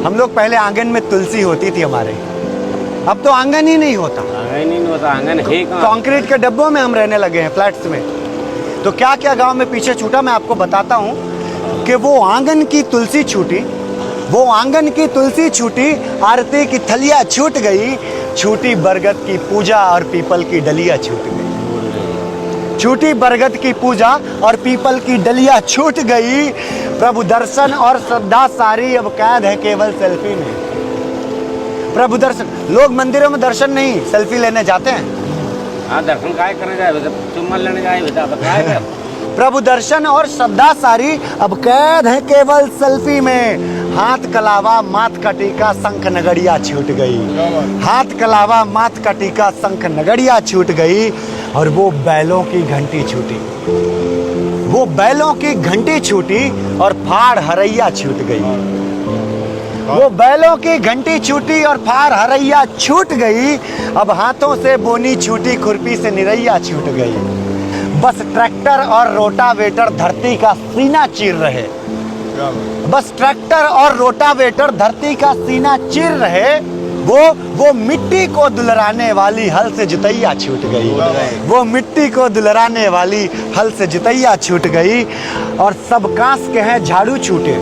हम लोग पहले आंगन में तुलसी होती थी हमारे, अब तो आंगन ही नहीं होता। आंगन है कहाँ? कंक्रीट के डब्बों में हम रहने लगे हैं, फ्लैट्स में। तो क्या क्या गांव में पीछे छूटा मैं आपको बताता हूँ कि वो आंगन की तुलसी छूटी, वो आंगन की तुलसी छूटी, आरती की थलिया छूट गई, छूटी बरगद की पूजा और पीपल की डलिया छूट गई। छूटी बरगद की पूजा और पीपल की डलिया छूट गई। प्रभु दर्शन और श्रद्धा सारी अब कैद है केवल सेल्फी में। प्रभु दर्शन, लोग मंदिरों में दर्शन नहीं सेल्फी लेने जाते हैं। हाँ, दर्शन काय करने जाए, चुम्मा लेने जाए बेटा, बताए। प्रभु दर्शन और श्रद्धा सारी अब कैद है केवल सेल्फी में। हाथ कलावा माथ का टीका शंख नगड़िया छूट गई। हाथ कलावा माथ का टीका शंख नगड़िया छूट गई। और वो बैलों की घंटी छूटी, वो बैलों की घंटी छूटी और फाड़ हरैया छूट गई। वो बैलों की घंटी छूटी और फाड़ हरैया छूट गई। अब हाथों से बोनी छूटी, खुरपी से निरैया छूट गई। बस ट्रैक्टर और रोटावेटर धरती का सीना चीर रहे। बस ट्रैक्टर और रोटावेटर धरती का सीना चीर रहे। वो मिट्टी को दुलराने वाली हल से जुतैया छूट गई। वो मिट्टी को दुलराने वाली हल से जुतैया छूट गई। और सब कांस के हैं झाड़ू छूटे,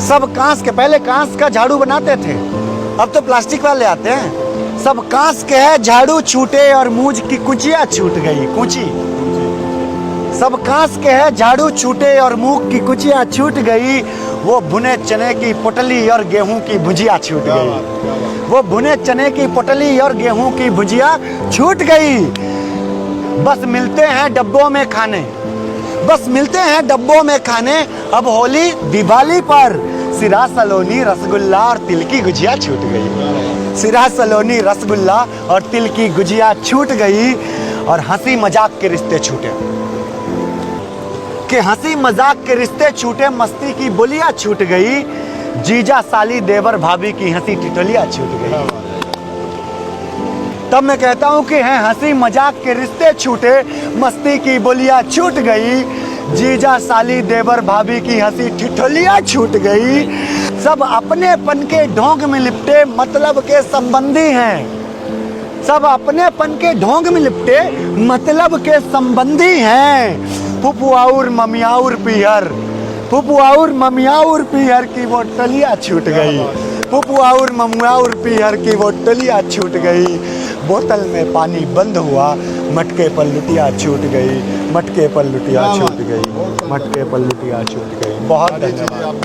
सब कांस के, पहले कांस का झाड़ू बनाते थे, अब तो प्लास्टिक वाले आते हैं। सब कांस के हैं झाड़ू छूटे और मूंज की कुचिया छूट गई, कुची। सब कांस के हैं झाड़ू छूटे और मूंग की कुचिया छूट गई। वो भुने चने की पोटली और गेहूं की भुजिया छूट गई। वो भुने चने की पोटली और गेहूं की भुजिया छूट गई। बस मिलते हैं डब्बों में खाने, बस मिलते हैं डब्बों में खाने। अब होली दिवाली पर सिरा सलोनी रसगुल्ला और तिल की गुजिया छूट गई। सिरा सलोनी रसगुल्ला और तिल की गुजिया छूट गई। और हंसी मजाक के रिश्ते छूटे, कि हंसी मजाक के रिश्ते छूटे, मस्ती की बोलियां छूट गई। जीजा साली देवर भाभी की हंसी टिटोलिया छूट गई। तब मैं कहता हूं कि हैं हंसी मजाक के रिश्ते छूटे, मस्ती की बोलियां छूट गई। जीजा साली देवर भाभी की हंसी ठिठोलिया छूट गई। सब अपनेपन के ढोंग में लिपटे, मतलब के संबंधी हैं। सब अपनेपन के ढोंग में लिपटे, मतलब के संबंधी हैं। फुफुआउर ममियाउर पीहर, फुफुआउर ममियाउर पीहर की वो टलिया छूट गई। फुफुआउर ममियाउर पीहर की वो टलिया छूट गई। बोतल में पानी बंद हुआ, मटके पर लुटिया छूट गई। मटके पर लुटिया छूट गई, मटके पर लुटिया छूट गई। बहुत धन्यवाद।